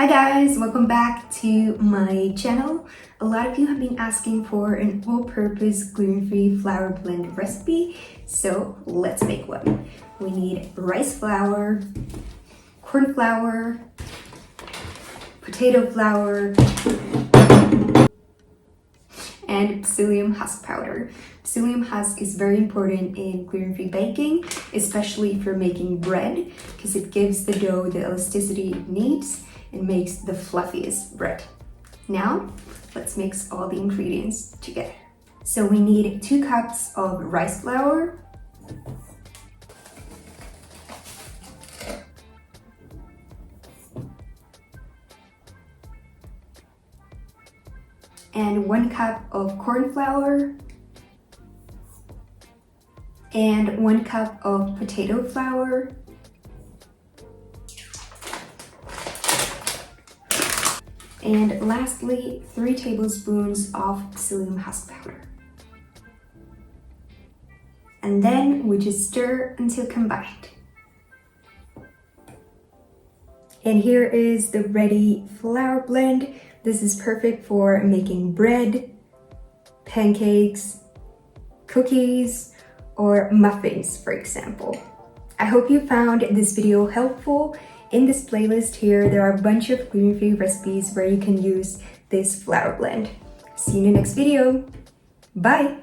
Hi guys, welcome back to my channel. A lot of you have been asking for an all-purpose gluten-free flour blend recipe, so let's make one. We need rice flour, corn flour, potato flour, and psyllium husk powder. Psyllium husk is very important in gluten-free baking, especially if you're making bread, because it gives the dough the elasticity it needs and makes the fluffiest bread. Now, let's mix all the ingredients together. So we need 2 cups of rice flour, and 1 cup of corn flour, and 1 cup of potato flour, and lastly 3 tablespoons of psyllium husk powder. And then we just stir until combined. And here is the ready flour blend. This is perfect for making bread, pancakes, cookies, or muffins, for example. I hope you found this video helpful. In this playlist here, there are a bunch of gluten-free recipes where you can use this flour blend. See you in the next video. Bye!